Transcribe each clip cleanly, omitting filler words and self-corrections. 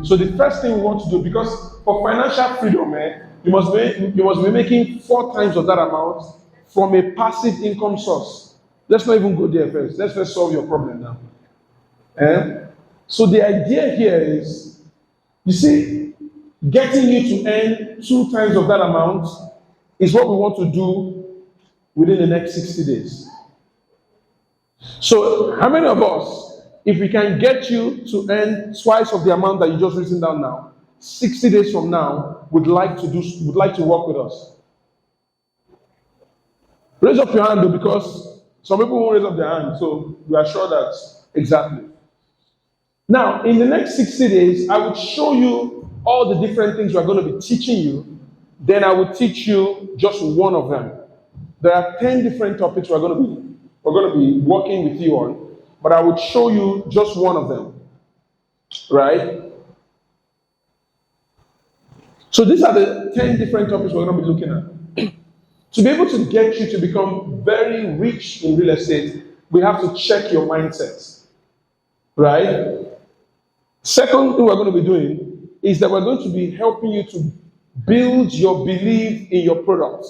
So the first thing we want to do, because for financial freedom, you must be making 4 times of that amount from a passive income source. Let's not even go there first. Let's first solve your problem now. So the idea here is, you see, getting you to earn 2 times of that amount is what we want to do within the next 60 days. So how many of us, if we can get you to earn twice of the amount that you just written down now, 60 days from now, would like to work with us? Raise up your hand though, because some people won't raise up their hand, so we are sure that exactly. Now, in the next 60 days, I will show you all the different things we're going to be teaching you. Then I will teach you just one of them. There are 10 different topics we're going to be working with you on, but I will show you just one of them. Right? So these are the 10 different topics we're going to be looking at. To be able to get you to become very rich in real estate, we have to check your mindset. Right? Second thing we're going to be doing is that we're going to be helping you to build your belief in your product.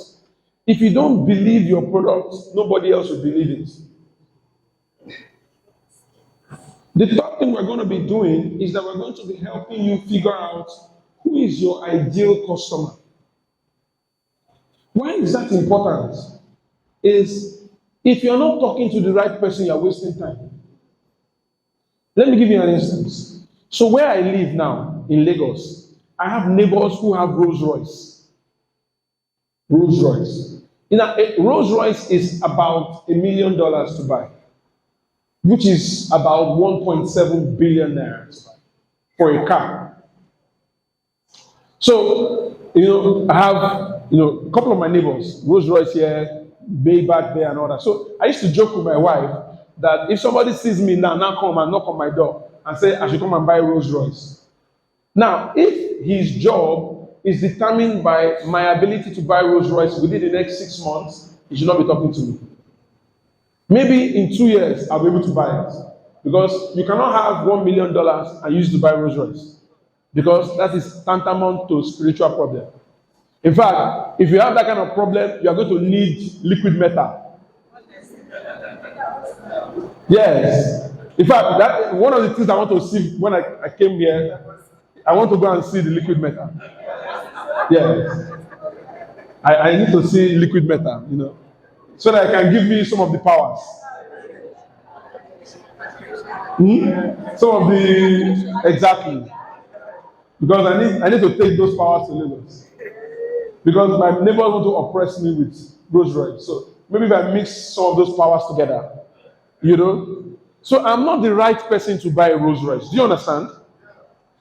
If you don't believe your product, nobody else will believe it. The third thing we're going to be doing is that we're going to be helping you figure out who is your ideal customer. Why is that important? Is if you're not talking to the right person, you're wasting time. Let me give you an instance. So where I live now, in Lagos, I have neighbors who have Rolls Royce. Rolls Royce. Rolls Royce is about $1 million to buy, which is about 1.7 billion naira to buy for a car. So, I have, a couple of my neighbors, Rolls Royce here, Maybach there and all that. So I used to joke with my wife that if somebody sees me now come and knock on my door and say I should come and buy Rolls Royce. Now, if his job is determined by my ability to buy Rolls Royce within the next 6 months, he should not be talking to me. Maybe in 2 years, I'll be able to buy it. Because you cannot have $1 million and use it to buy Rolls Royce. Because that is tantamount to a spiritual problem. In fact, if you have that kind of problem, you are going to need liquid metal. Yes. In fact, that one of the things I want to see when I came here, I want to go and see the liquid metal. Yes. I need to see liquid metal, so that it can give me some of the powers. Some of the, exactly. Because I need to take those powers to Lagos. Because my neighbors want to oppress me with Rolls Royce. So maybe if I mix some of those powers together, So I'm not the right person to buy a Rolls Royce. Do you understand?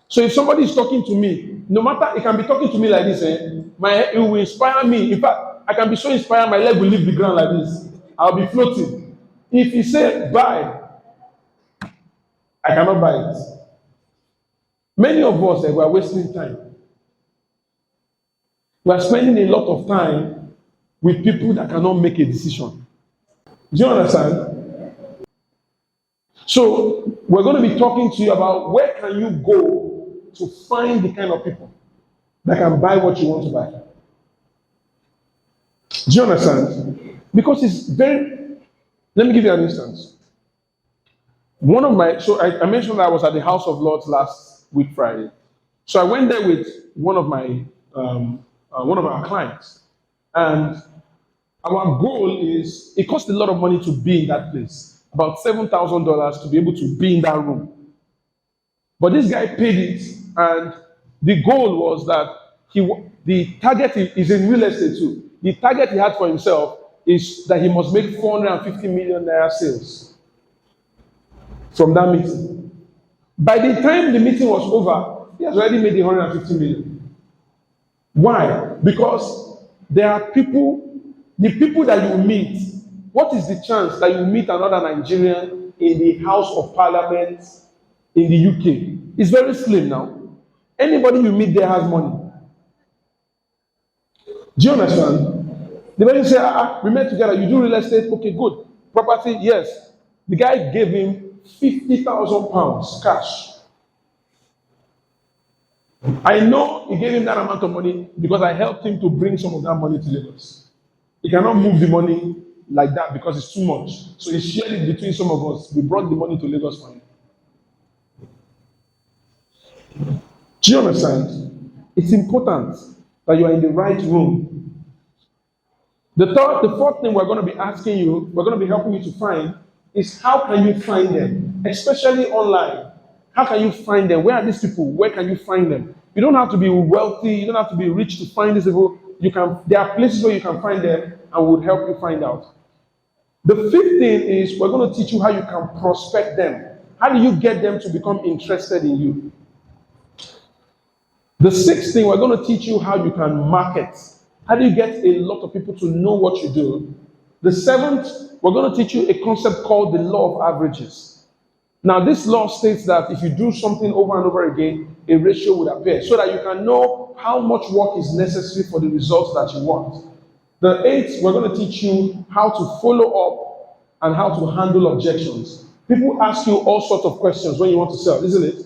So if somebody is talking to me, no matter, it can be talking to me like this, it will inspire me. In fact, I can be so inspired, my leg will leave the ground like this. I'll be floating. If he said buy, I cannot buy it. Many of us, we are wasting time. We are spending a lot of time with people that cannot make a decision. Do you understand? So we're going to be talking to you about where can you go to find the kind of people that can buy what you want to buy. Do you understand? Because it's very, let me give you an instance. I mentioned that I was at the House of Lords last week Friday. So I went there with one of our clients, and our goal is, it costs a lot of money to be in that place, about $7,000 to be able to be in that room. But this guy paid it, and the goal was that the target is in real estate too. The target he had for himself is that he must make 450 million naira sales from that meeting. By the time the meeting was over, he has already made the 150 million. Why? Because there are the people that you meet, what is the chance that you meet another Nigerian in the House of Parliament in the UK? It's very slim now. Anybody you meet there has money. Do you understand? The person say, we met together, you do real estate, okay, good. Property, yes. The guy gave him £50,000 cash. I know he gave him that amount of money because I helped him to bring some of that money to Lagos. He cannot move the money like that because it's too much. So he shared it between some of us. We brought the money to Lagos for him. Do you understand? It's important that you are in the right room. The fourth thing we're going to be asking you, we're going to be helping you to find, is how can you find them, especially online. How can you find them? Where are these people? Where can you find them? You don't have to be wealthy. You don't have to be rich to find these people. There are places where you can find them, and we'll help you find out. The fifth thing is we're going to teach you how you can prospect them. How do you get them to become interested in you? The sixth thing, we're going to teach you how you can market. How do you get a lot of people to know what you do? The seventh, we're going to teach you a concept called the law of averages. Now, this law states that if you do something over and over again, a ratio would appear so that you can know how much work is necessary for the results that you want. The eighth, we're going to teach you how to follow up and how to handle objections. People ask you all sorts of questions when you want to sell, isn't it?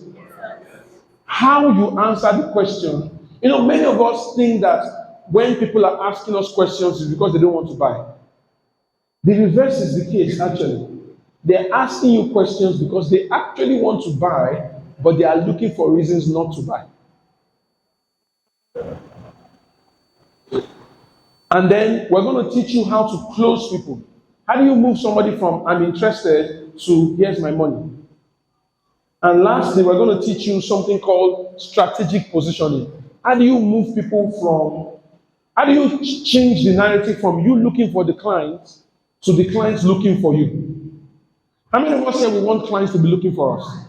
How you answer the question. You know, many of us think that when people are asking us questions, it's because they don't want to buy. The reverse is the case, actually. They're asking you questions because they actually want to buy, but they are looking for reasons not to buy. And then we're going to teach you how to close people. How do you move somebody from I'm interested to here's my money? And lastly, we're going to teach you something called strategic positioning. How do you move people how do you change the narrative from you looking for the client to the client looking for you? How many of us say we want clients to be looking for us?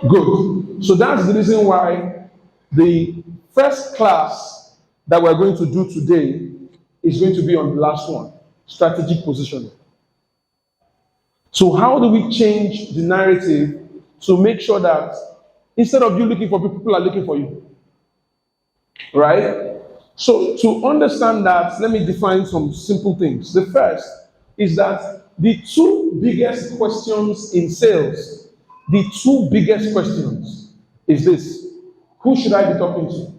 Good. So that's the reason why the first class that we're going to do today is going to be on the last one, strategic positioning. So how do we change the narrative to make sure that instead of you looking for people, people are looking for you? Right? So to understand that, let me define some simple things. The first is that the two biggest questions in sales, is this: who should I be talking to?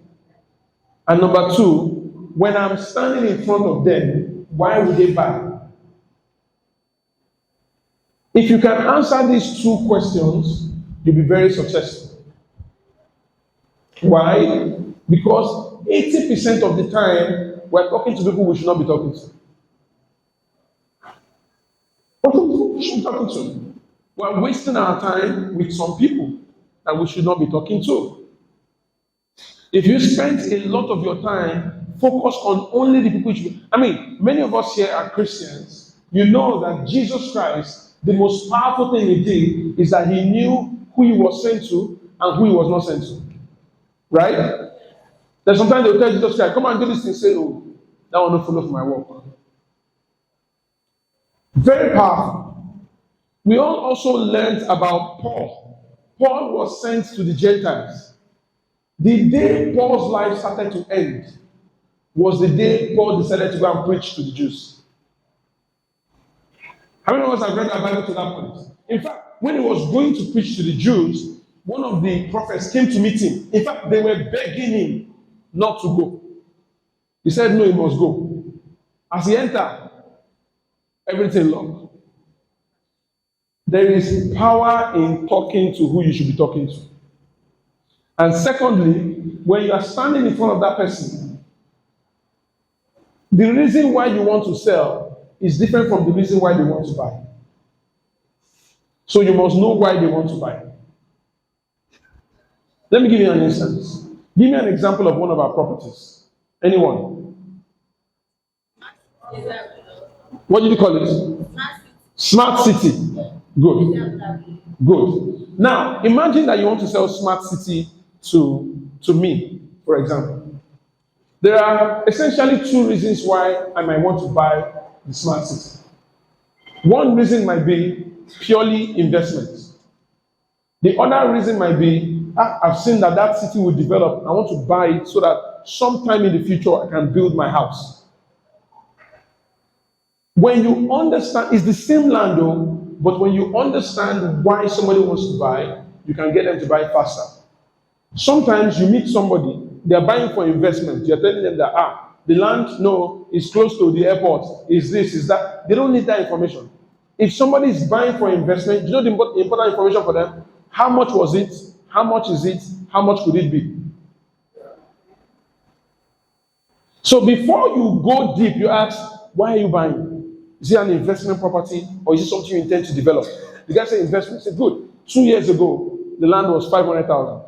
And number two, when I'm standing in front of them, why would they buy? If you can answer these two questions, you'll be very successful. Why? Because 80% of the time, we're talking to people we should not be talking to. What we should be talking to? We're wasting our time with some people that we should not be talking to. If you spend a lot of your time focused on only the people you should, many of us here are Christians. You know that Jesus Christ, the most powerful thing he did is that he knew who he was sent to and who he was not sent to. Right? Then sometimes they'll tell Jesus Christ, come and do this thing, say, oh, that will not follow for my work. Very powerful. We all also learned about Paul. Paul was sent to the Gentiles. The day Paul's life started to end was the day Paul decided to go and preach to the Jews. How many of us have read the Bible to that point? In fact, when he was going to preach to the Jews, one of the prophets came to meet him. In fact, they were begging him not to go. He said, no, he must go. As he entered, everything locked. There is power in talking to who you should be talking to. And secondly, when you are standing in front of that person, the reason why you want to sell is different from the reason why they want to buy. So you must know why they want to buy. Let me give you an instance. Give me an example of one of our properties. Anyone? What did you call it? Smart City. Good. Good. Now, imagine that you want to sell Smart City to me, for example. There are essentially two reasons why I might want to buy the Smart City. One reason might be purely investment. The other reason might be, I've seen that city will develop. I want to buy it so that sometime in the future I can build my house. When you understand, it's the same land though, but when you understand why somebody wants to buy, you can get them to buy faster. Sometimes you meet somebody, they are buying for investment. You're telling them that, the land, no, is close to the airport, is this, is that. They don't need that information. If somebody is buying for investment, you know the important information for them? How much was it? How much is it? How much could it be? So before you go deep, you ask, why are you buying? Is it an investment property or is it something you intend to develop? The guy said investment. Said good. 2 years ago, the land was 500,000.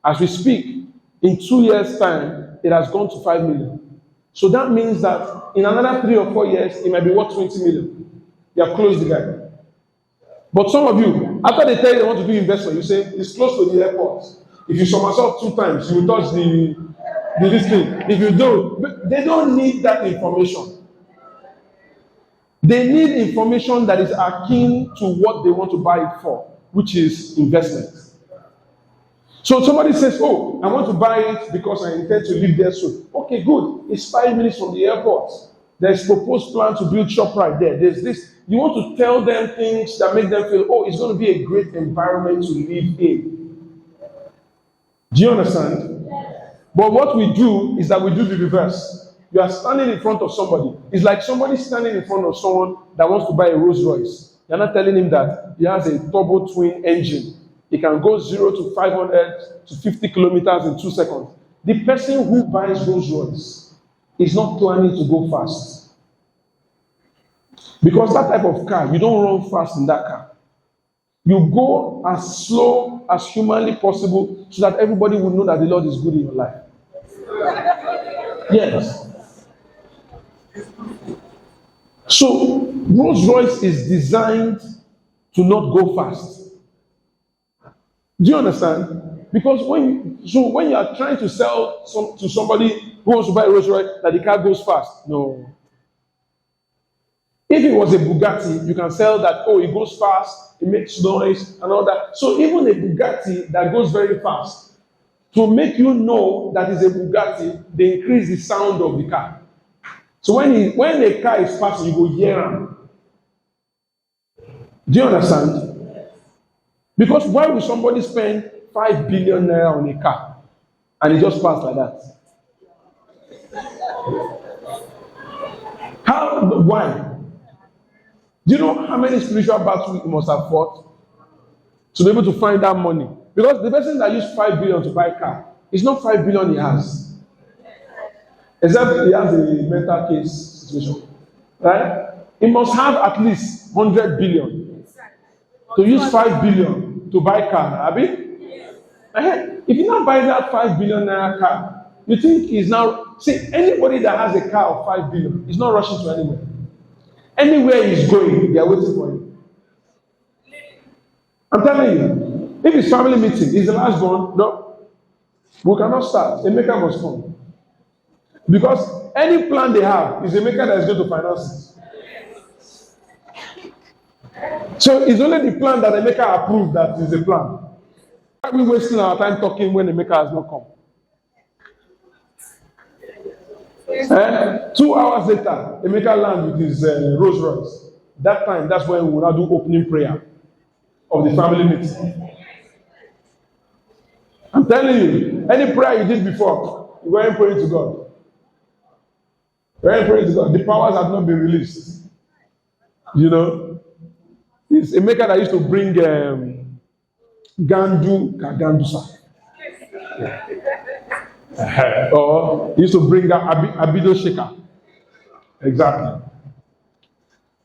As we speak, in 2 years' time, it has gone to 5 million. So that means that in another 3 or 4 years, it might be worth 20 million. You have closed the guy. But some of you, after they tell you they want to do investment, you say it's close to the airport. If you somersault 2 times, you will touch the this thing. If you don't, they don't need that information. They need information that is akin to what they want to buy it for, which is investment. So somebody says, oh, I want to buy it because I intend to live there soon. Okay, good. It's 5 minutes from the airport. There's proposed plan to build shop right there. There's this. You want to tell them things that make them feel, oh, it's going to be a great environment to live in. Do you understand? But what we do is that we do the reverse. You are standing in front of somebody. It's like somebody standing in front of someone that wants to buy a Rolls Royce. You're not telling him that he has a turbo twin engine. It can go 0 to 500 to 50 kilometers in 2 seconds. The person who buys Rolls Royce is not planning to go fast. Because that type of car, you don't run fast in that car. You go as slow as humanly possible so that everybody will know that the Lord is good in your life. Yes. So, Rolls Royce is designed to not go fast. Do you understand? Because when you are trying to sell to somebody who wants to buy a Rolls Royce, that the car goes fast. No. If it was a Bugatti, you can sell that, oh, it goes fast, it makes noise, and all that. So even a Bugatti that goes very fast, to make you know that it's a Bugatti, they increase the sound of the car. So when a car is passing, you go hear them. Do you understand? Because why would somebody spend 5 billion naira on a car and it just passed like that? Why? Do you know how many spiritual battles you must have fought to be able to find that money? Because the person that used 5 billion to buy a car, it's not 5 billion he has. Except he has a mental case situation. Right? He must have at least 100 billion to use 5 billion to buy a car. Abi? If you now buy that 5 billion naira car, you think he's now. See, anybody that has a car of 5 billion is not rushing to anywhere. Anywhere he's going, they are waiting for him. I'm telling you, if it's family meeting, is the last one? No. We cannot start. A maker must come. Because any plan they have is a maker that is going to finance it. So it's only the plan that the maker approved that is a plan. Why are we wasting our time talking when the maker has not come? 2 hours later, the maker lands with his Rolls Royce. That time, that's when we will now do opening prayer of the family meeting. I'm telling you, any prayer you did before, you weren't praying to God. You weren't praying to God. The powers have not been released. You know, it's a maker that used to bring Gandu Kagandusa. Or he used to bring that Abido Shaker. Exactly.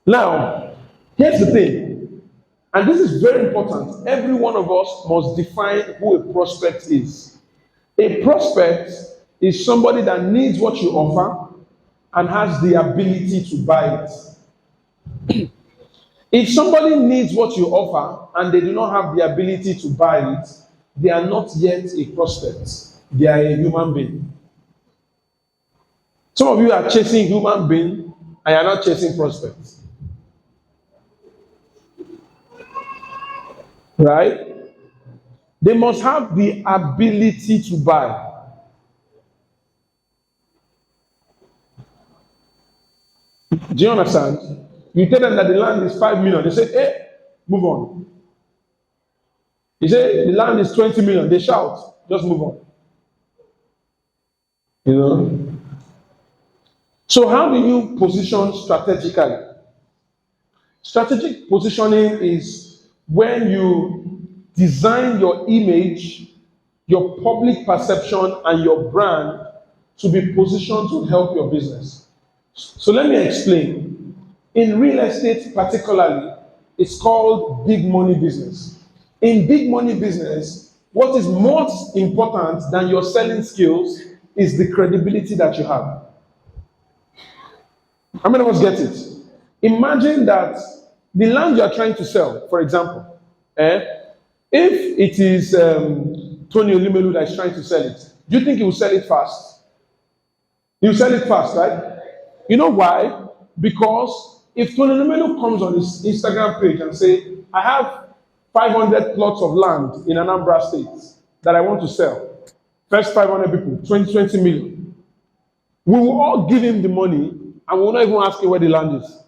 Now, here's the thing, and this is very important. Every one of us must define who a prospect is. A prospect is somebody that needs what you offer and has the ability to buy it. If somebody needs what you offer and they do not have the ability to buy it, they are not yet a prospect. They are a human being. Some of you are chasing human being and you are not chasing prospects. Right? They must have the ability to buy. Do you understand? You tell them that the land is 5 million. They say, hey, move on. You say the land is 20 million. They shout. Just move on. You know? So how do you position strategically? Strategic positioning is when you design your image, your public perception, and your brand to be positioned to help your business. So let me explain. In real estate particularly, it's called big money business. In big money business, what is most important than your selling skills is the credibility that you have. How many of us get it? Imagine that the land you are trying to sell, for example, if it is Tony Olumelu that is trying to sell it, do you think he will sell it fast? He will sell it fast, right? You know why? Because if Tony Olumelu comes on his Instagram page and say, I have 500 plots of land in Anambra State that I want to sell. First 500 people, 20 million. We will all give him the money and we will not even ask him where the land is.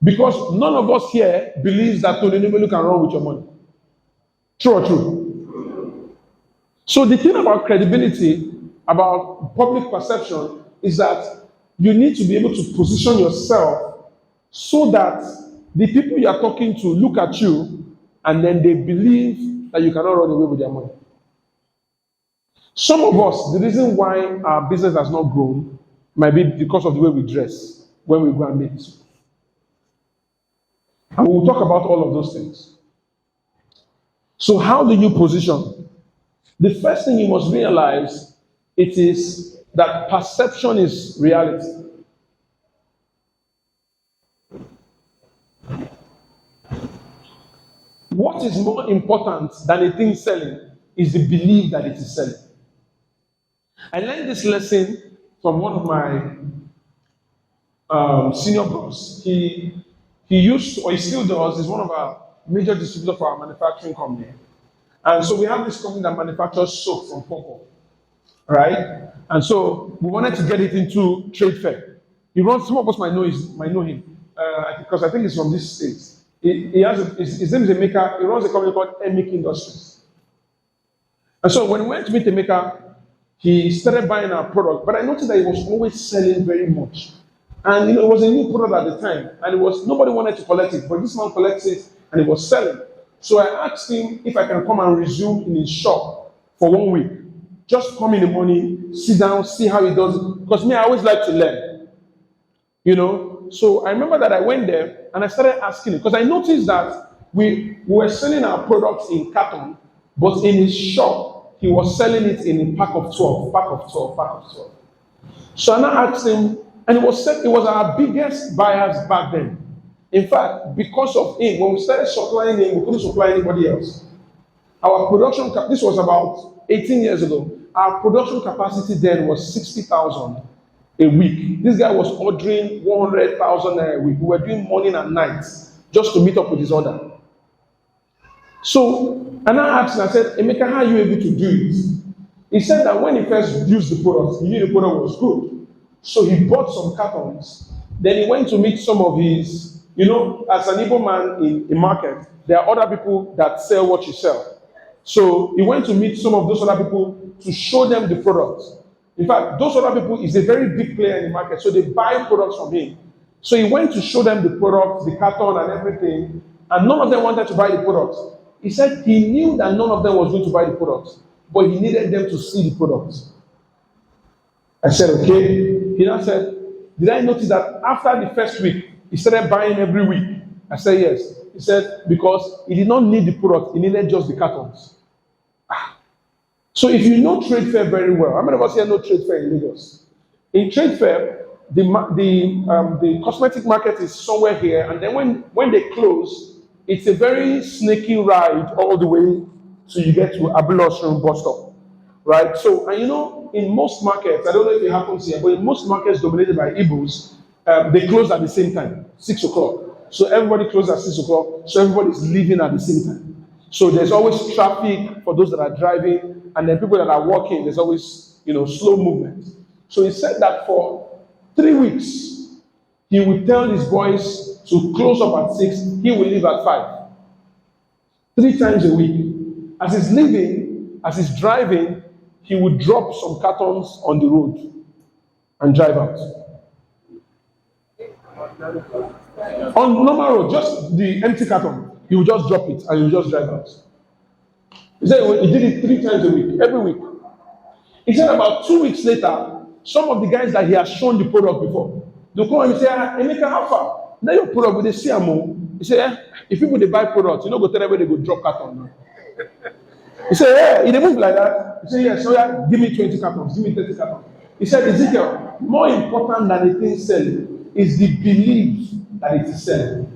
Because none of us here believes that Tony Olumelu can run with your money. True or true? So the thing about credibility, about public perception, is that you need to be able to position yourself so that the people you are talking to look at you and then they believe that you cannot run away with their money. Some of us, the reason why our business has not grown might be because of the way we dress when we go and meet. And we will talk about all of those things. So how do you position? The first thing you must realize, it is that perception is reality. What is more important than a thing selling is the belief that it is selling. I learned this lesson from one of my senior bros. He used to, or he still does, is one of our major distributors for our manufacturing company. And so we have this company that manufactures soap from purple, right? And so we wanted to get it into trade fair. He runs, some of us might know him, because I think he's from this state. His name is Emeka. He runs a company called Embark Industries. And so when we went to meet Emeka, he started buying our product, but I noticed that he was always selling very much. And it was a new product at the time, and nobody wanted to collect it, but this man collects it and he was selling. So I asked him if I can come and resume in his shop for 1 week. Just come in the morning, sit down, see how he does it. Because me, I always like to learn. So I remember that I went there and I started asking him, because I noticed that we were selling our products in carton, but in his shop, he was selling it in a pack of 12. So I now asked him, and it was our biggest buyers back then. In fact, because of him, when we started supplying him, we couldn't supply anybody else. Our production, this was about 18 years ago, our production capacity then was 60,000 a week. This guy was ordering 100,000 a week. We were doing morning and night just to meet up with his order. So, and I asked him, I said, Emeka, how are you able to do it? He said that when he first used the product, he knew the product was good. So he bought some cartons. Then he went to meet some of his, as an Igbo man in a market, there are other people that sell what you sell. So he went to meet some of those other people to show them the product. In fact, those other people is a very big player in the market, so they buy products from him. So he went to show them the product, the carton and everything, and none of them wanted to buy the product. He said he knew that none of them was going to buy the product, but he needed them to see the product. I said, okay. He now said, did I notice that after the first week, he started buying every week? I said, yes. He said, because he did not need the product, he needed just the cartons. So if you know trade fair very well, how many of us here know trade fair in Lagos? In trade fair, the cosmetic market is somewhere here, and then when they close, it's a very snaky ride all the way till you get to Abilosron bus stop, right? So, and in most markets, I don't know if it happens here, but in most markets dominated by Igbos, they close at the same time, 6 o'clock. So everybody closes at 6 o'clock, so everybody's leaving at the same time. So there's always traffic for those that are driving, and then people that are walking, there's always, slow movement. So he said that for 3 weeks, he would tell his boys to close up at 6, he will leave at 5. 3 times a week. As he's leaving, as he's driving, he would drop some cartons on the road and drive out. On normal road, just the empty carton, he would just drop it and he would just drive out. He said he did it 3 times a week, every week. He said about 2 weeks later, some of the guys that he has shown the product before, they'll come and say, Emeka, how far? Now your product with the CMO. He said, if people they buy products, you know, go tell them where they go drop carton. He said, he didn't move like that. He said, yes, so yeah, give me 20 cartons, give me 30 cartons. He said, Ezekiel, more important than the thing selling is the belief that it is selling.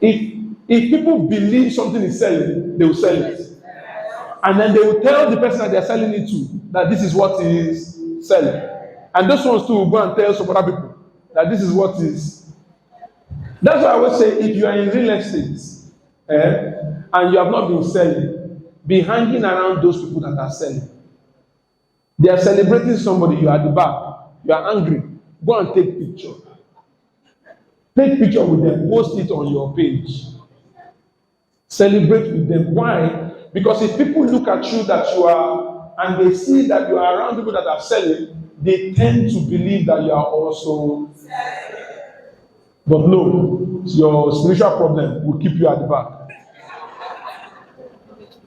If people believe something is selling, they will sell it. And then they will tell the person that they are selling it to that this is what is selling. And those ones too will go and tell some other people that this is what is. That's why I always say, if you are in real estate and you have not been selling, be hanging around those people that are selling. They are celebrating somebody, you are at the back, you are angry. Go and take picture. Take picture with them, post it on your page. Celebrate with them. Why? Because if people look at you that you are, and they see that you are around people that are selling, they tend to believe that you are also selling. But no, your spiritual problem will keep you at the back.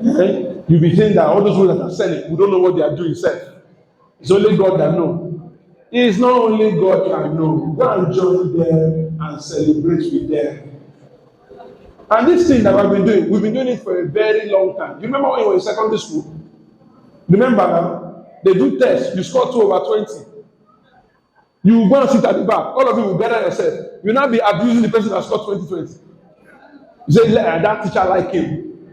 Okay? You'll be saying that all those people that are selling, we don't know what they are doing, sir. It's only God that knows. It's not only God that knows. Go and join them and celebrate with them. And this thing that we've been doing it for a very long time. You remember when you were in secondary school? Remember now? They do tests, you score 2/20. You go and sit at the back. All of you will gather yourself. You will not be abusing the person that scored 20/20. You say, that teacher like him.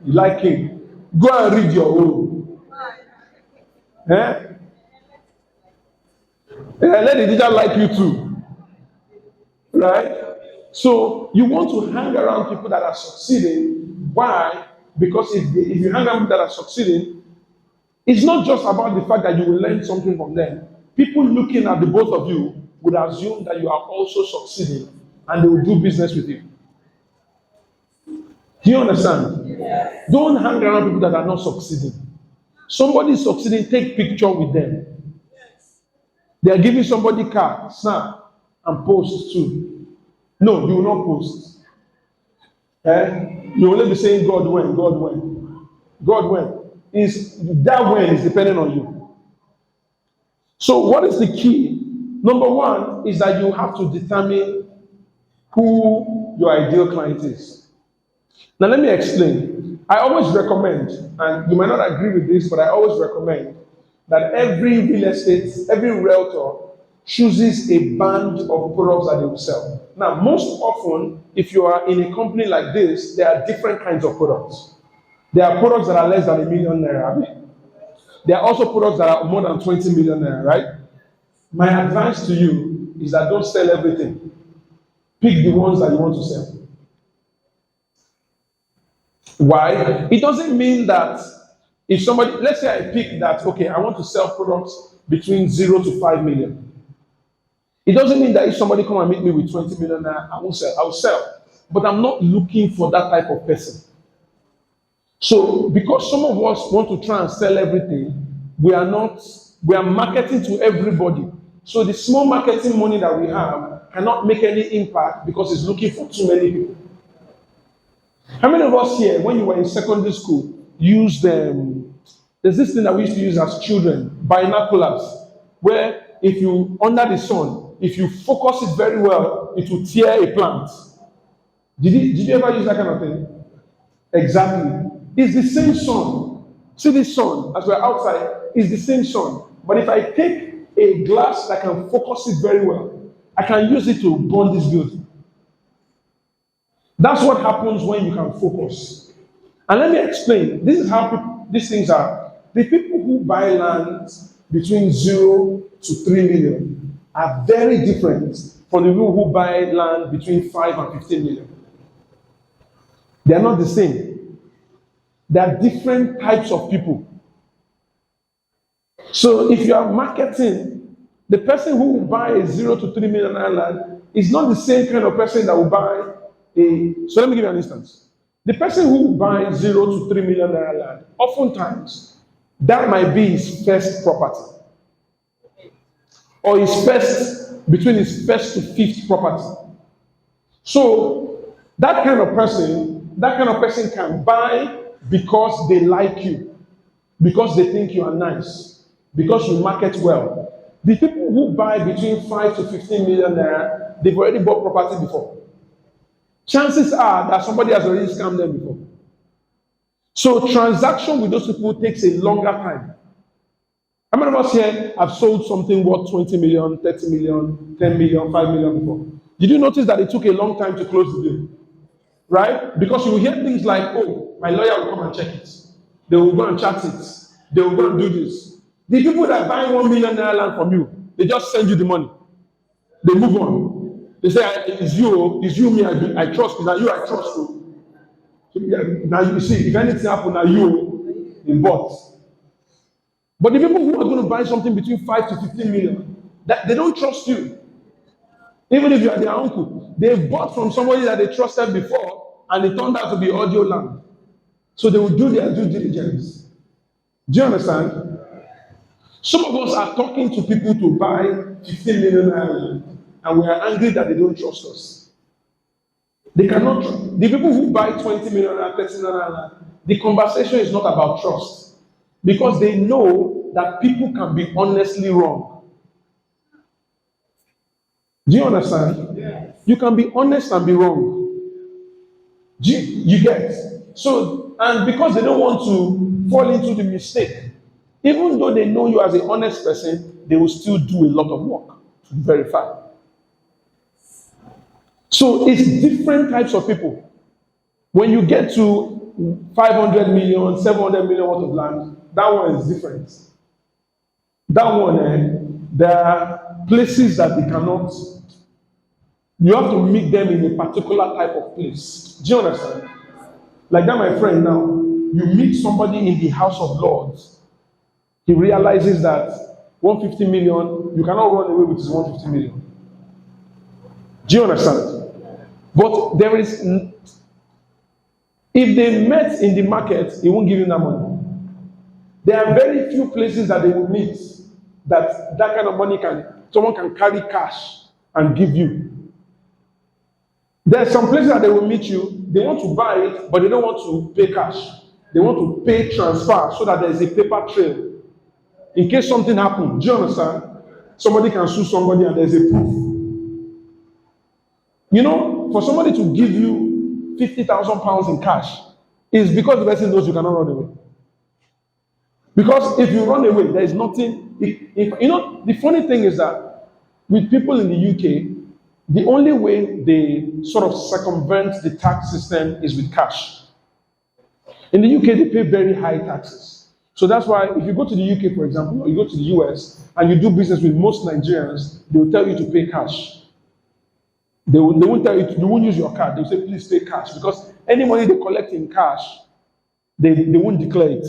You like him. Go and read your own. Let the teacher like you too. Right? So you want to hang around people that are succeeding. Why? Because if you hang around people that are succeeding, it's not just about the fact that you will learn something from them. People looking at the both of you would assume that you are also succeeding and they will do business with you. Do you understand? Yes. Don't hang around people that are not succeeding. Somebody is succeeding, take picture with them. Yes. They are giving somebody car, snap, and post too. No, you will not post. You will only be saying, God when, God when. God when. That when is depending on you. So what is the key? Number one is that you have to determine who your ideal client is. Now let me explain. I always recommend, and you might not agree with this, but I always recommend that every real estate, every realtor chooses a band of products that they will sell. Now, most often, if you are in a company like this, there are different kinds of products. There are products that are less than ₦1 million. There are also products that are more than 20 million naira, right? My advice to you is that don't sell everything. Pick the ones that you want to sell. Why? It doesn't mean that if somebody, let's say I pick that, okay, I want to sell products between 0 to 5 million. It doesn't mean that if somebody come and meet me with 20 million naira, I won't sell. I will sell. But I'm not looking for that type of person. So, because some of us want to try and sell everything, we are marketing to everybody. So the small marketing money that we have cannot make any impact because it's looking for too many people. How many of us here, when you were in secondary school, used there's this thing that we used to use as children, binoculars, where if you, under the sun, if you focus it very well, it will tear a plant. Did you ever use that kind of thing? Exactly. It's the same sun. See this sun, as we're outside, it's the same sun. But if I take a glass that can focus it very well, I can use it to burn this building. That's what happens when you can focus. And let me explain. This is how these things are. The people who buy land between 0 to 3 million are very different from the people who buy land between 5 and 15 million. They are not the same. There are different types of people. So if you are marketing, the person who will buy a 0 to 3 million land is not the same kind of person that will buy so let me give you an instance. The person who buys 0 to 3 million land, oftentimes that might be his first property, or between his first to fifth property. So that kind of person can buy because they like you, because they think you are nice, because you market well. The people who buy between 5 to 15 million naira, they've already bought property before. Chances are that somebody has already scammed them before. So transaction with those people takes a longer time. How many of us here have sold something worth 20 million, 30 million, 10 million, 5 million before? Did you notice that it took a long time to close the deal? Right? Because you will hear things like, oh, my lawyer will come and check it. They will go and chat it. They will go and do this. The people that buy 1 million naira land from you, they just send you the money. They move on. They say, it's you, me, I trust you. Now you, I trust you. Now you see, if anything happens, now you in bought. But the people who are going to buy something between 5 to 15 million, they don't trust you. Even if you are their uncle, they've bought from somebody that they trusted before, and it turned out to be audio land. So they will do their due diligence. Do you understand? Some of us are talking to people to buy 15 million land, and we are angry that they don't trust us. They cannot trust. The people who buy 20 million and 30 million land, the conversation is not about trust. Because they know that people can be honestly wrong. Do you understand? Yes. You can be honest and be wrong. You get? So, and because they don't want to fall into the mistake, even though they know you as an honest person, they will still do a lot of work to verify. So it's different types of people. When you get to 500 million, 700 million worth of land, that one is different. That one, there are places that they cannot. You have to meet them in a particular type of place. Do you understand? Like that, my friend, now, you meet somebody in the House of Lords, he realizes that 150 million, you cannot run away with his 150 million. Do you understand? But there is, if they met in the market, he won't give you that money. There are very few places that they will meet that kind of money someone can carry cash and give you. There are some places that they will meet you, they want to buy it, but they don't want to pay cash. They want to pay transfer so that there is a paper trail. In case something happens, do you understand? Somebody can sue somebody and there's a proof. You know, for somebody to give you 50,000 pounds in cash, is because the person knows you cannot run away. Because if you run away, there is nothing. You know, the funny thing is that with people in the UK, the only way they sort of circumvent the tax system is with cash. In the UK, they pay very high taxes. So that's why if you go to the UK, for example, or you go to the US, and you do business with most Nigerians, they will tell you to pay cash. They won't tell you, you won't use your card. They'll say, please pay cash. Because any money they collect in cash, they won't declare it.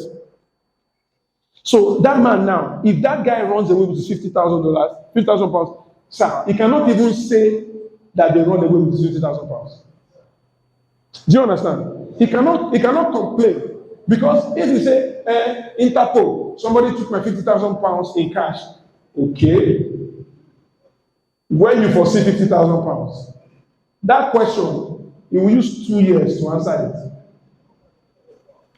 So that man now, if that guy runs away with his $50,000, 50,000 pounds, sir, he cannot even say that they run away with his 50,000 pounds. Do you understand? He cannot complain. Because if you say, Interpol, somebody took my 50,000 pounds in cash. Okay. When you foresee 50,000 pounds, that question, he will use 2 years to answer it.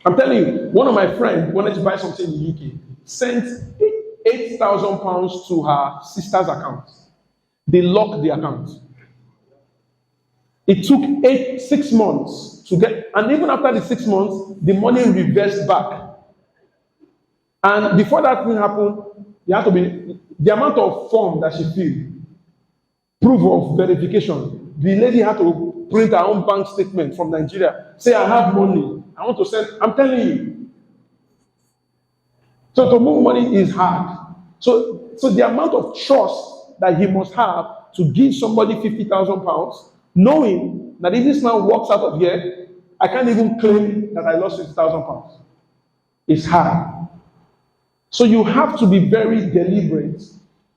I'm telling you, one of my friends wanted to buy something in the UK, sent 8,000 pounds to her sister's account. They locked the account. It took 6 months to get, and even after the 6 months, the money reversed back. And before that thing happened, you have to be, the amount of form that she filled, proof of verification, the lady had to print her own bank statement from Nigeria, say, I have money, I want to send, I'm telling you. So to move money is hard. So the amount of trust that he must have to give somebody 50,000 pounds, knowing that if this man walks out of here, I can't even claim that I lost 50,000 pounds. It's hard. So you have to be very deliberate.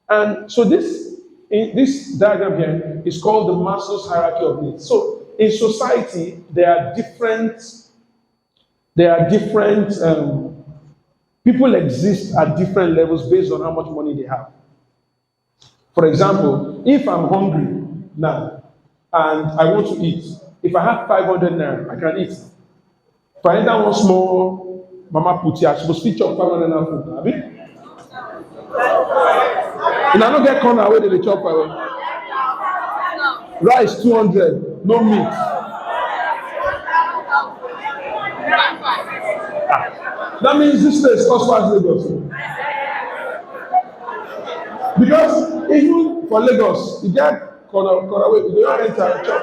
And so this diagram here is called the Maslow's hierarchy of needs. So in society, there are different People exist at different levels based on how much money they have. For example, if I'm hungry now and I want to eat, if I have 500 naira, I can eat. If I enter one small mama put here, I supposed to feature 500 naira food. Abi? And I don't get corner where they chop rice 200, no meat. That means this place costs as Lagos. Because even for Lagos, you get corner way, you don't enter chop.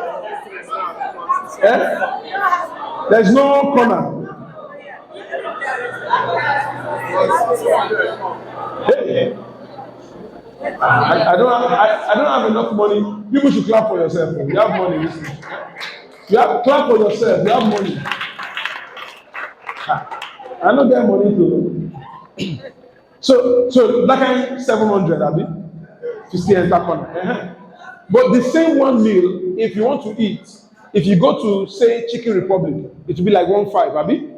There's no corner. Hey. I don't have enough money. People should clap for yourself. You have money. You have clap for yourself. You have money. I don't get money to. So that kind 700, Abi, to still enter corner. But the same one meal, if you want to eat, if you go to say Chicken Republic, it will be like 1.5, Abi.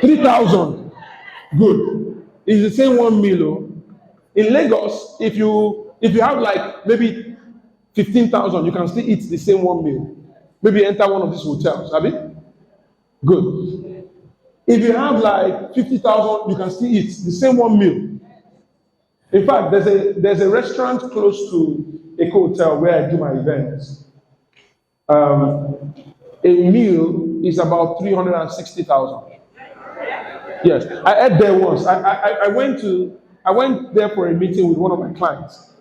3,000. Good. It's the same one meal. Oh. In Lagos, if you have like maybe 15,000, you can still eat the same one meal. Maybe enter one of these hotels, Abi. Good. If you have like 50,000, you can still eat the same one meal. In fact, there's a restaurant close to a hotel where I do my events. A meal is about 360,000. Yes, I ate there once. I went there for a meeting with one of my clients.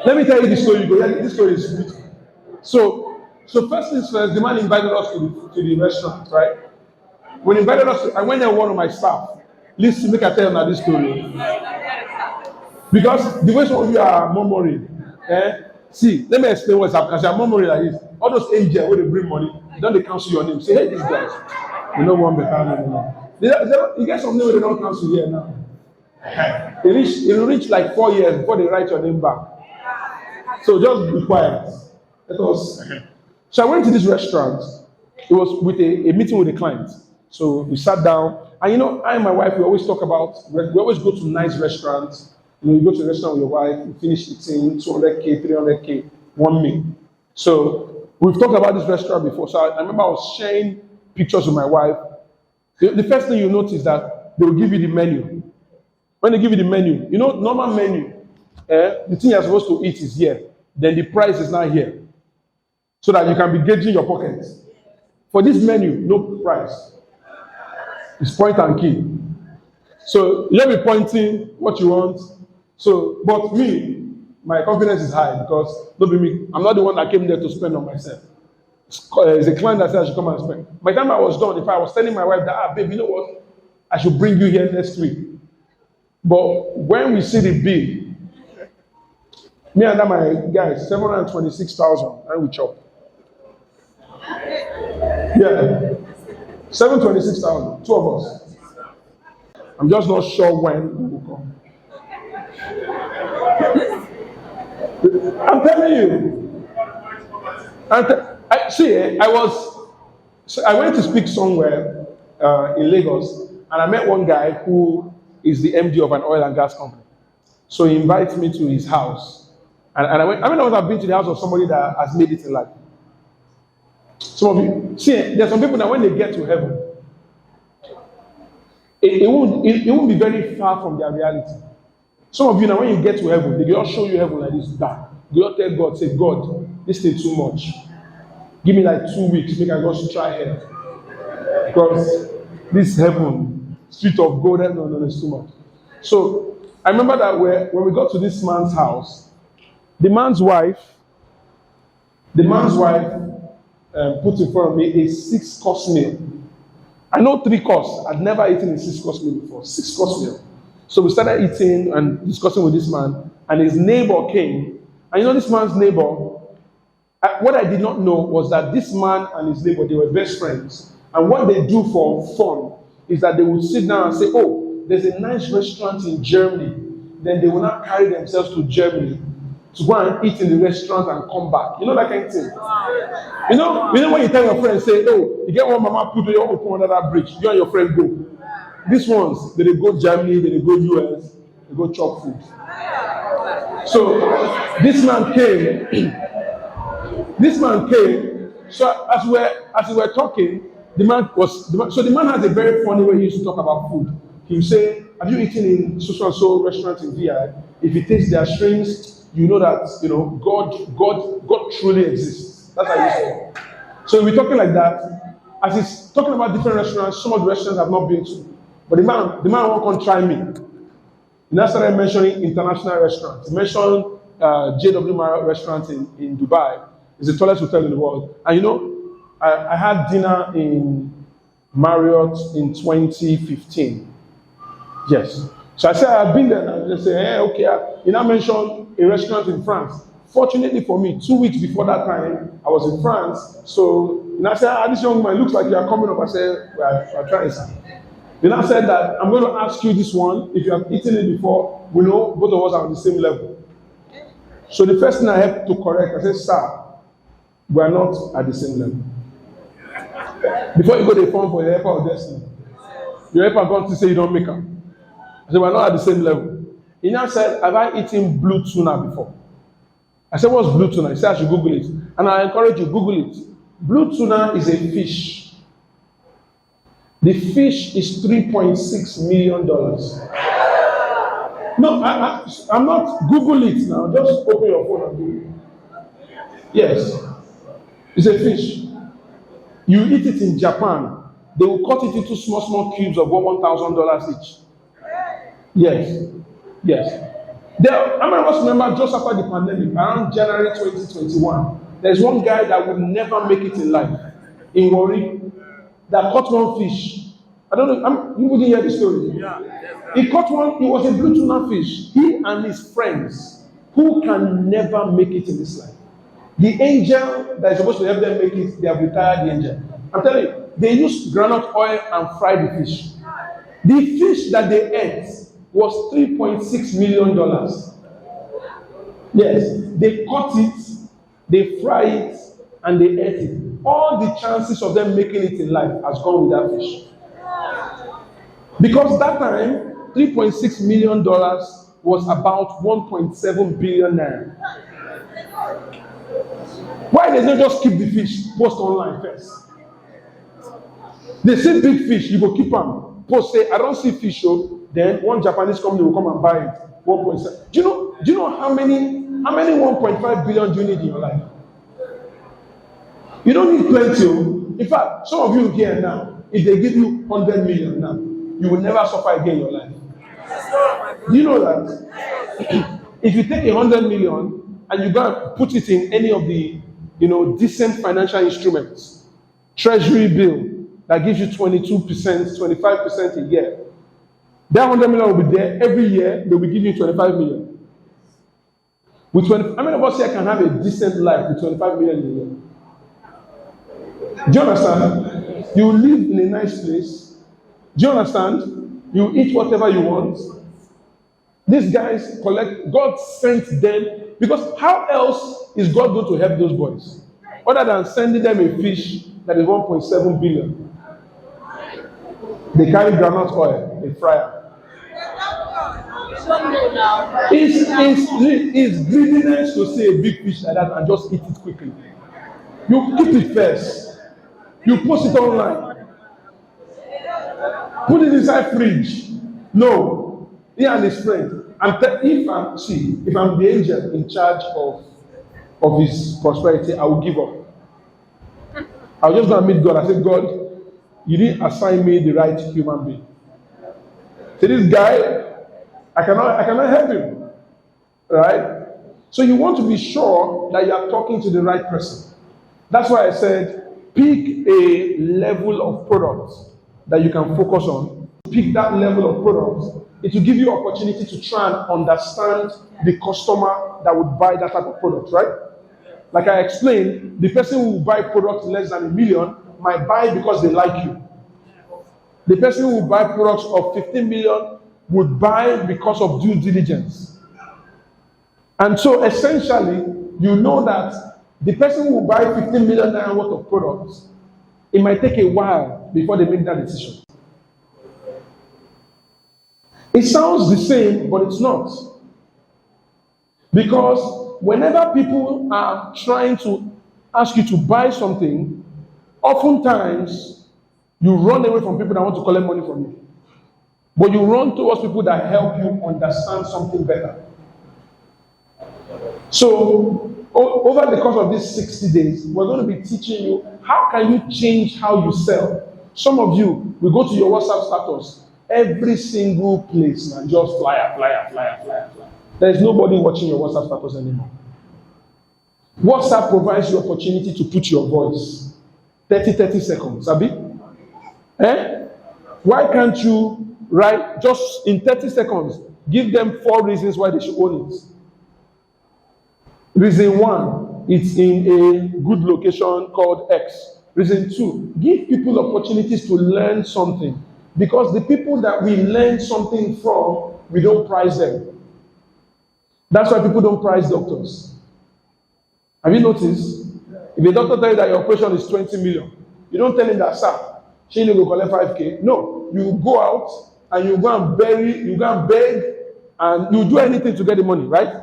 Let me tell you the story. This story is beautiful. So first things first, the man invited us to the restaurant, right? When he invited us, I went there with one of my staff. Listen, make I tell you now this story. Because the way some of you are murmuring, see, let me explain what's happening. As you are murmuring like this, all those angels when they bring money, don't they cancel your name? Say, hey, these guys, you know one better, no. You get something where they don't cancel here now. It will reach like 4 years before they write your name back. So just be quiet. So I went to this restaurant. It was with a meeting with a client. So we sat down, and you know, I and my wife, we always talk about, we always go to nice restaurants. You know, you go to a restaurant with your wife, you finish eating 200K, 300K, one meal. So we've talked about this restaurant before. So I remember I was sharing pictures with my wife. The first thing you notice is that they will give you the menu. When they give you the menu, you know, normal menu, the thing you're supposed to eat is here. Then the price is not here. So that you can be gauging your pockets. For this menu, no price. It's point and key. So you'll be pointing what you want. So, but me, my confidence is high because don't be me. I'm not the one that came there to spend on myself. It's a client that said I should come and spend. By the time I was done, if I was telling my wife that, babe, you know what? I should bring you here next week. But when we see the bill, me and my guys, 726,000, and we chop. Yeah. 726,000, two of us. I'm just not sure when we will come. I'm telling you. I went to speak somewhere in Lagos, and I met one guy who is the MD of an oil and gas company. So he invites me to his house. And I went, I've been to the house of somebody that has made it in life. Some of you, see, there's some people that when they get to heaven, it won't be very far from their reality. Some of you now, when you get to heaven, they will show you heaven like this. You all tell God, say, God, this is too much. Give me like 2 weeks, make I go try here. Because this heaven, street of gold, no, it's too much. So I remember that when we got to this man's house, the man's wife put in front of me a 6-course meal. I know 3 course. I'd never eaten a 6-course meal before. 6-course meal. So we started eating and discussing with this man, and his neighbor came. And you know this man's neighbor, what I did not know was that this man and his neighbor, they were best friends. And what they do for fun is that they would sit down and say, oh, there's a nice restaurant in Germany. Then they will not carry themselves to Germany to go and eat in the restaurant and come back. You know that kind of thing. You know when you tell your friend, say, oh, you get one mama put your open under that bridge, you and your friend go. These ones, they go Germany, they go US, they go chop food. So this man came. So as we were talking, the man has a very funny way he used to talk about food. He would say, have you eaten in so and so restaurant in VI? If you taste their shrimps, you know that God truly exists. That's how he used to. So we're talking like that. As he's talking about different restaurants, some of the restaurants I've not been to. But the man won't come try me. He now started mentioning international restaurants. He mentioned JW Marriott restaurant in Dubai. It's the tallest hotel in the world. And you know, I had dinner in Marriott in 2015. Yes. So I said, I've been there. And I just say, hey, okay. He now mentioned a restaurant in France. Fortunately for me, 2 weeks before that time, I was in France. So and I said, this young man looks like you are coming up. I said, well, I'll try it. Then I said that I'm going to ask you this one. If you have eaten it before, we know both of us are on the same level. So the first thing I had to correct, I said, sir, we are not at the same level. Before you go to the phone for your helper of destiny, your helper going to say you don't make up. I said, we're not at the same level. He now said, have I eaten blue tuna before? I said, what's blue tuna? He said, I should Google it. And I encourage you, Google it. Blue tuna is a fish. The fish is $3.6 million. No, I'm not. Google it now. Just open your phone and do it. Yes. It's a fish. You eat it in Japan. They will cut it into small cubes of $1,000 each. Yes. I remember just after the pandemic, around January 2021, there's one guy that would never make it in life in Warri that caught one fish. I don't know, you wouldn't hear the story. He caught one, it was a blue tuna fish. He and his friends, who can never make it in this life. The angel that is supposed to help them make it, they have retired the angel. I'm telling you, they used groundnut oil and fried the fish. The fish that they ate was $3.6 million. Yes, they caught it, they fried it, and they ate it. All the chances of them making it in life has gone with that fish. Because that time, $3.6 million was about 1.7 billion naira. Why they don't just keep the fish, post online first? They say big fish, you go keep them. Post say, I don't see fish, so then one Japanese company will come and buy it. 1.7. Do you know how many 1.5 billion do you need in your life? You don't need plenty. In fact, some of you here now, if they give you 100 million now, you will never suffer again in your life. Do you know that? If you take 100 million and you go and put it in any of the decent financial instruments, treasury bill that gives you 22%, 25% a year, that 100 million will be there every year. They will give you 25 million. With 20, how many of us here can have a decent life with 25 million a year? Do you understand? You live in a nice place. Do you understand? You eat whatever you want. These guys collect. God sent them, because how else is God going to help those boys other than sending them a fish that is 1.7 billion? They carry groundnut oil, a fryer. It's greediness to see a big fish like that and just eat it quickly. You keep it first. You post it online. Put it inside fridge. No. He and his friend. If I'm the angel in charge of his prosperity, I will give up. I'll just go and meet God. I said, God, you didn't assign me the right human being. So this guy, I cannot help him. Right? So you want to be sure that you are talking to the right person. That's why I said, pick a level of products that you can focus on. Pick that level of products. It will give you opportunity to try and understand the customer that would buy that type of product, right? Like I explained, the person who will buy products less than $1 million might buy because they like you. The person who will buy products of 15 million would buy because of due diligence. And so essentially, you know that the person who will buy 15 million naira worth of products, it might take a while before they make that decision. It sounds the same, but it's not. Because whenever people are trying to ask you to buy something, oftentimes you run away from people that want to collect money from you. But you run towards people that help you understand something better. So, over the course of these 60 days, we're going to be teaching you how can you change how you sell. Some of you will go to your WhatsApp status, every single place, and just flyer. There is nobody watching your WhatsApp status anymore. WhatsApp provides you opportunity to put your voice. 30 seconds, Abi? Why can't you write just in 30 seconds, give them 4 reasons why they should own it? Reason 1, it's in a good location called X. Reason 2, give people opportunities to learn something. Because the people that we learn something from, we don't price them. That's why people don't price doctors. Have you noticed? If a doctor tells you that your operation is 20 million, you don't tell him that, sir, she will collect 5K. No, you go out and you go and beg, and you do anything to get the money, right?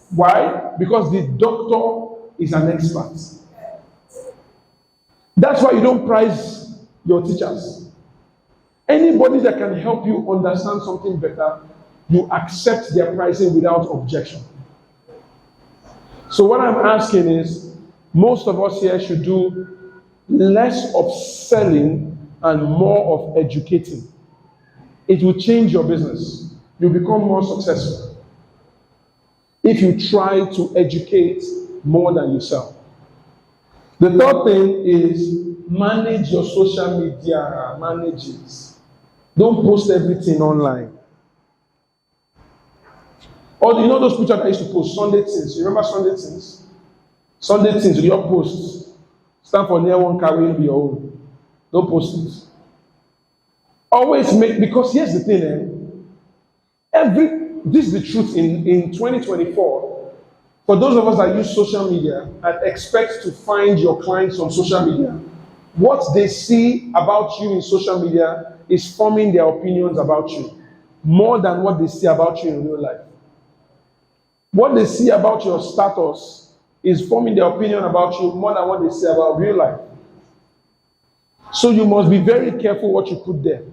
Why? Because the doctor is an expert. That's why you don't price your teachers. Anybody that can help you understand something better, you accept their pricing without objection. So what I'm asking is, most of us here should do less of selling and more of educating. It will change your business. You'll become more successful if you try to educate more than you sell. The third thing is manage your social media. Manage it. Don't post everything online. Or you know those pictures I used to post, Sunday things. You remember Sunday things? Sunday things, your posts. Stand for near one carry be your own. Don't post it. Always make, because here's the thing, this is the truth in 2024. For those of us that use social media and expect to find your clients on social media, what they see about you in social media is forming their opinions about you more than what they see about you in real life. What they see about your status is forming their opinion about you more than what they see about real life. So you must be very careful what you put there.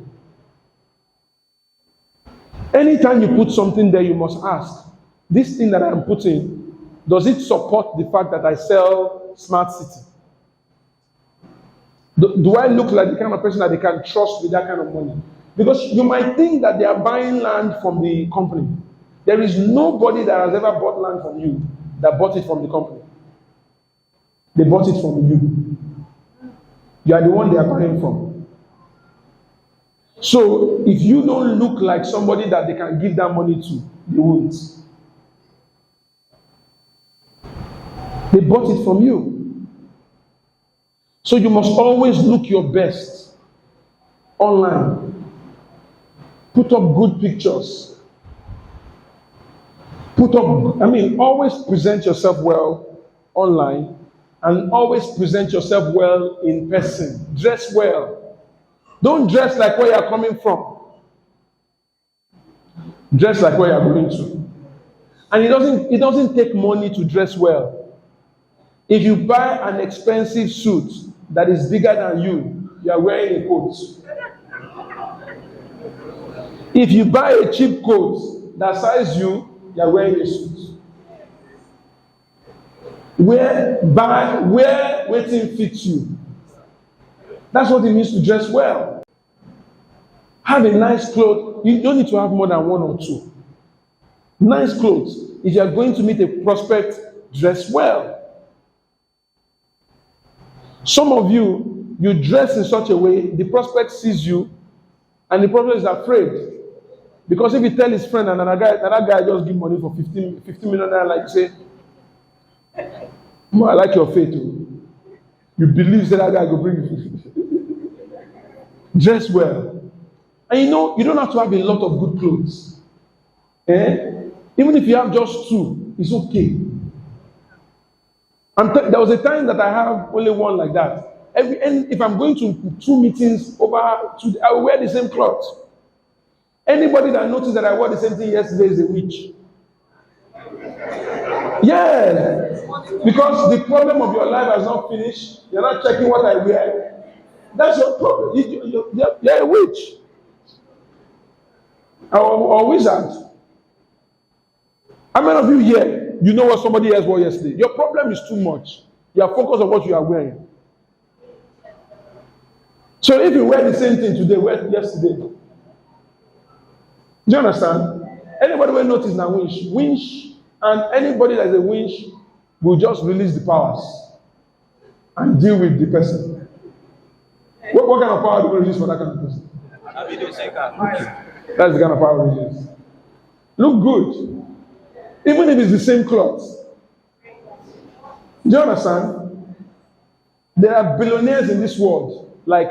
Anytime you put something there, you must ask, this thing that I'm putting, does it support the fact that I sell Smart City? Do I look like the kind of person that they can trust with that kind of money? Because you might think that they are buying land from the company. There is nobody that has ever bought land from you that bought it from the company. They bought it from you. You are the one they are buying from. So if you don't look like somebody that they can give that money to, they won't. They bought it from you. So you must always look your best online. Put up good pictures. Always present yourself well online and always present yourself well in person. Dress well. Don't dress like where you're coming from. Dress like where you're going to. And it doesn't take money to dress well. If you buy an expensive suit that is bigger than you are wearing a coat. If you buy a cheap coat that sizes you are wearing a suit. Where waiting fits you. That's what it means to dress well. Have a nice clothes. You don't need to have more than one or two. Nice clothes. If you are going to meet a prospect, dress well. Some of you dress in such a way, the prospect sees you, and the prospect is afraid. Because if you tell his friend and another guy just give money for 15 million naira, like you say, I like your faith. You believe that guy will bring you. Dress well. And you don't have to have a lot of good clothes. Even if you have just 2, It's okay. There was a time that I have only one like that. And if I'm going to 2 meetings over 2, I will wear the same cloth. Anybody that noticed that I wore the same thing yesterday is a witch. Yeah, because the problem of your life has not finished. You're not checking what I wear. That's your problem. You're a witch or wizard. How many of you here, you know what somebody else wore yesterday? Your problem is too much. You are focused on what you are wearing. So if you wear the same thing today, wear it yesterday. Do you understand? Anybody will notice now winch. Winch, and anybody that is a winch will just release the powers and deal with the person. What kind of power do we release for that kind of person? That's the kind of power we release. Look good. Even if it's the same clothes. Do you understand? There are billionaires in this world, like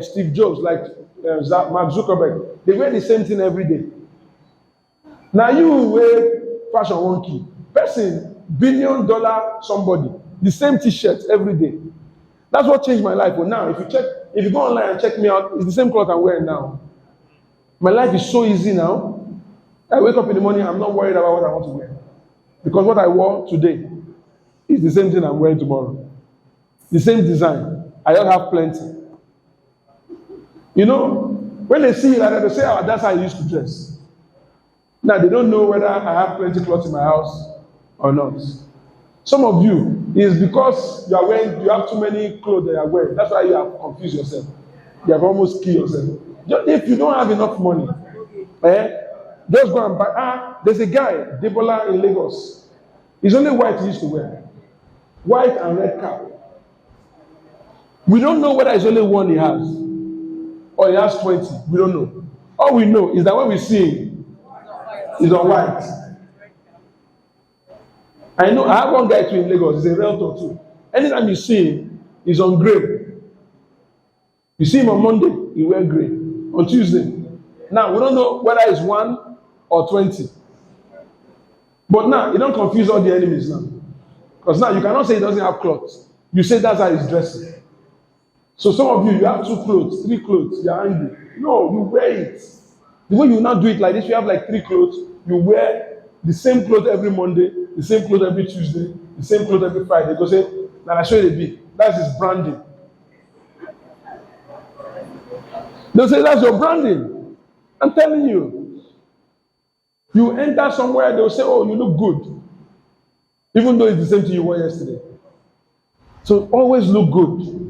Steve Jobs, like Mark Zuckerberg. They wear the same thing every day. Now you wear fashion wonky. Person, $1 billion somebody, the same t-shirt every day. That's what changed my life. But now, if you go online and check me out, it's the same clothes I'm wearing now. My life is so easy now. I wake up in the morning, I'm not worried about what I want to wear. Because what I wore today is the same thing I'm wearing tomorrow. The same design. I don't have plenty. You know, when they see you like that, they say, oh, that's how I used to dress. Now, they don't know whether I have plenty clothes in my house or not. Some of you, is because you have too many clothes that you are wearing. That's why you have confused yourself. You have almost killed yourself. If you don't have enough money, just go and buy. There's a guy, Debola in Lagos. It's only white he used to wear. White and red cap. We don't know whether it's only one he has. Or he has 20. We don't know. All we know is that when we see him, he's on white. I have one guy too in Lagos. He's a realtor too. Anytime you see him, he's on gray. You see him on Monday, he wears gray. On Tuesday. Now, we don't know whether it's 1 or 20. But now, you don't confuse all the enemies now. Because now, you cannot say he doesn't have clothes. You say that's how he's dressing. So some of you have 2 clothes, 3 clothes, you're angry. No, you wear it. The way you now do it like this, you have like 3 clothes, you wear the same clothes every Monday, the same clothes every Tuesday, the same clothes every Friday. Because now I show you the big. That's his branding. They'll say that's your branding. I'm telling you. You enter somewhere, they'll say, oh, you look good. Even though it's the same thing you wore yesterday. So always look good.